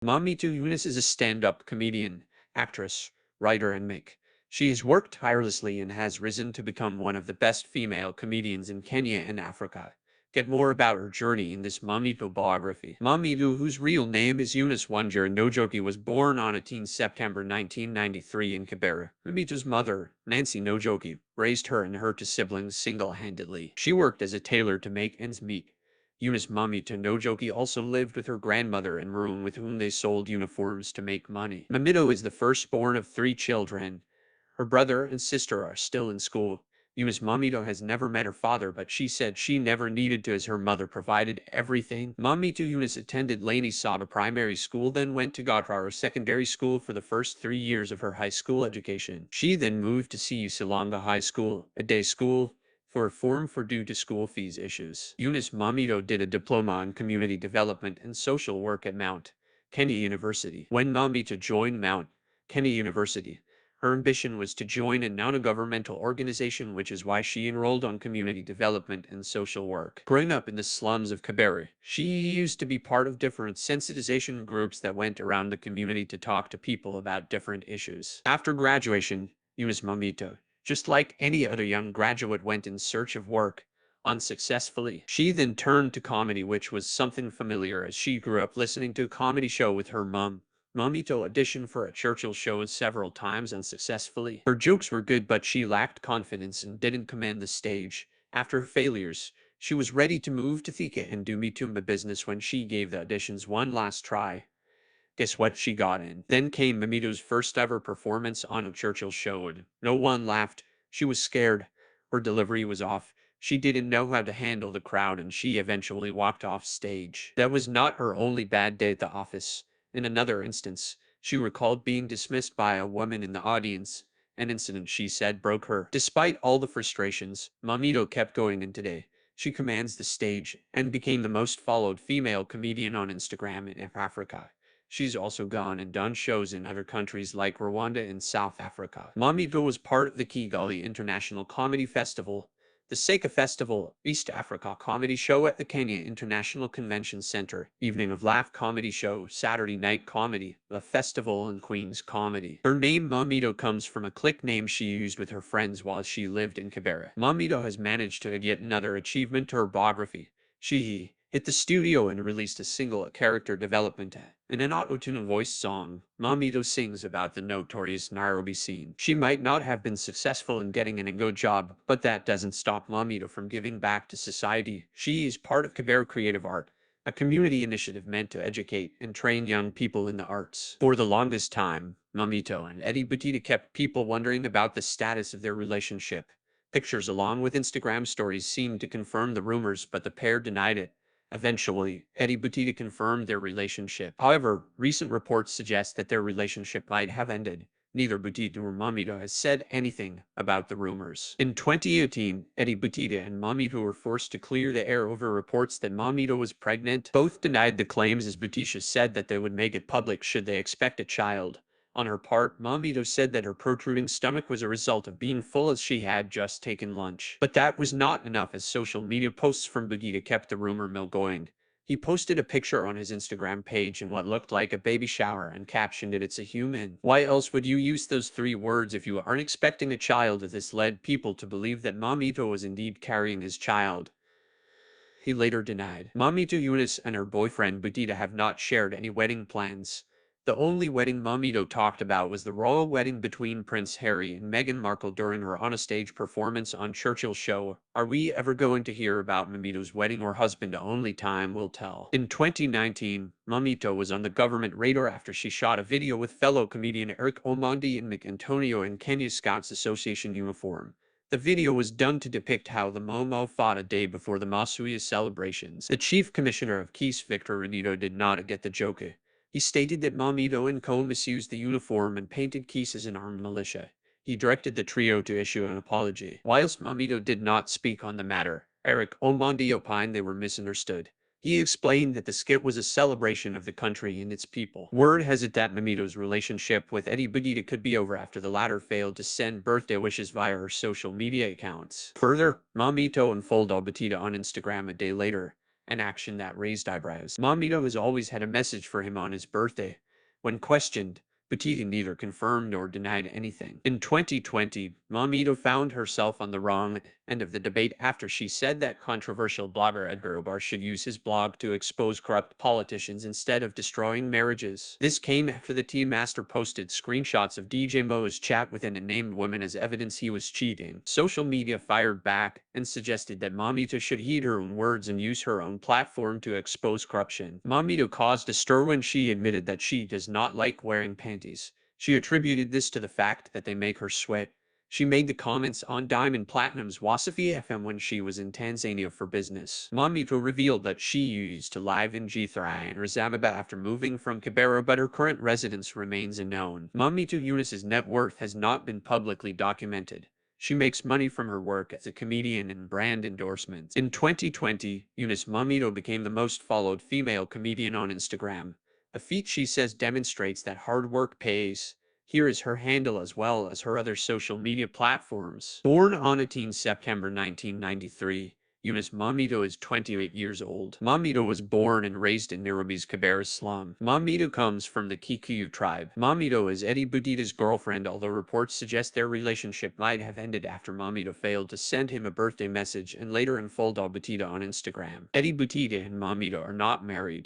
Mammito Eunice is a stand-up comedian, actress, writer, and make. She has worked tirelessly and has risen to become one of the best female comedians in Kenya and Africa. Get more about her journey in this Mammito biography. Mammito, whose real name is Eunice Wanjira Nojoki, was born on 18 September 1993 in Kibera. Mammito's mother, Nancy Nojoki, raised her and her two siblings single-handedly. She worked as a tailor to make ends meet. Eunice Mammito Nojoki also lived with her grandmother in room with whom they sold uniforms to make money. Mammito is the firstborn of 3 children. Her brother and sister are still in school. Eunice Mammito has never met her father, but she said she never needed to as her mother provided everything. Mammito Eunice attended Laini Saba Primary School, then went to Gatraro Secondary School for the first 3 years of her high school education. She then moved to CU Silanga High School, a day school, for reform due to school fees issues. Eunice Mammito did a diploma in community development and social work at Mount Kenya University. When Mammito joined Mount Kenya University, her ambition was to join a non-governmental organization, which is why she enrolled on community development and social work. Growing up in the slums of Kibera, she used to be part of different sensitization groups that went around the community to talk to people about different issues. After graduation, Eunice Mammito, just like any other young graduate, went in search of work, unsuccessfully. She then turned to comedy, which was something familiar as she grew up listening to a comedy show with her mom. Mammito auditioned for a Churchill show several times unsuccessfully. Her jokes were good, but she lacked confidence and didn't command the stage. After failures, she was ready to move to Thika and do Mitumba business when she gave the auditions one last try. Guess what she got in? Then came Mammito's first ever performance on a Churchill show. No one laughed. She was scared. Her delivery was off. She didn't know how to handle the crowd, and she eventually walked off stage. That was not her only bad day at the office. In another instance, she recalled being dismissed by a woman in the audience, an incident she said broke her. Despite all the frustrations, Mammito kept going, and today, she commands the stage and became the most followed female comedian on Instagram in Africa. She's also gone and done shows in other countries like Rwanda and South Africa. Mammito was part of the Kigali International Comedy Festival, the Seka Festival, East Africa Comedy Show at the Kenya International Convention Center, Evening of Laugh Comedy Show, Saturday Night Comedy, The Festival, and Queen's Comedy. Her name Mammito comes from a clique name she used with her friends while she lived in Kibera. Mammito has managed to add yet another achievement to her biography. She hit the studio and released a single, a character development. In an auto-tune voice song, Mammito sings about the notorious Nairobi scene. She might not have been successful in getting a good job, but that doesn't stop Mammito from giving back to society. She is part of Kibera Creative Art, a community initiative meant to educate and train young people in the arts. For the longest time, Mammito and Eddie Butita kept people wondering about the status of their relationship. Pictures along with Instagram stories seemed to confirm the rumors, but the pair denied it. Eventually, Eddie Butita confirmed their relationship. However, recent reports suggest that their relationship might have ended. Neither Butita nor Mammito has said anything about the rumors. In 2018, Eddie Butita and Mammito were forced to clear the air over reports that Mammito was pregnant. Both denied the claims, as Butita said that they would make it public should they expect a child. On her part, Mammito said that her protruding stomach was a result of being full as she had just taken lunch. But that was not enough, as social media posts from Butita kept the rumor mill going. He posted a picture on his Instagram page in what looked like a baby shower and captioned it, "It's a human." Why else would you use those 3 words if you aren't expecting a child? This led people to believe that Mammito was indeed carrying his child. He later denied. Mammito Eunice and her boyfriend Butita have not shared any wedding plans. The only wedding Mammito talked about was the royal wedding between Prince Harry and Meghan Markle during her on-stage performance on Churchill's show. Are we ever going to hear about Mammito's wedding or husband? Only time will tell. In 2019, Mammito was on the government radar after she shot a video with fellow comedian Eric Omondi and Antonio in Kenya Scouts Association uniform. The video was done to depict how the Momo fought a day before the Masuya celebrations. The chief commissioner of Keys, Victor Renito, did not get the joke. He stated that Mammito and co misused the uniform and painted Keys as an armed militia. He directed the trio to issue an apology. Whilst Mammito did not speak on the matter, Eric Omondi opined they were misunderstood. He explained that the skit was a celebration of the country and its people. Word has it that Mammito's relationship with Eddie Butita could be over after the latter failed to send birthday wishes via her social media accounts. Further, Mammito unfollowed Butita on Instagram a day later, an action that raised eyebrows. Mammito has always had a message for him on his birthday. When questioned, Petite neither confirmed nor denied anything. In 2020, Mammito found herself on the wrong end of the debate after she said that controversial blogger Edgar Obar should use his blog to expose corrupt politicians instead of destroying marriages. This came after the Tea Master posted screenshots of DJ Mo's chat with an unnamed woman as evidence he was cheating. Social media fired back and suggested that Mammito should heed her own words and use her own platform to expose corruption. Mammito caused a stir when she admitted that she does not like wearing panties. She attributed this to the fact that they make her sweat. She made the comments on Diamond Platinum's Wasafi FM when she was in Tanzania for business. Mammito revealed that she used to live in Githurai and Razamaba after moving from Kibera, but her current residence remains unknown. Mammito Eunice's net worth has not been publicly documented. She makes money from her work as a comedian and brand endorsements. In 2020, Eunice Mammito became the most followed female comedian on Instagram, a feat she says demonstrates that hard work pays. Here is her handle as well as her other social media platforms. Born on 18 September 1993, Eunice Mammito is 28 years old. Mammito was born and raised in Nairobi's Kibera slum. Mammito comes from the Kikuyu tribe. Mammito is Eddie Butita's girlfriend, although reports suggest their relationship might have ended after Mammito failed to send him a birthday message and later unfollowed Butita on Instagram. Eddie Butita and Mammito are not married.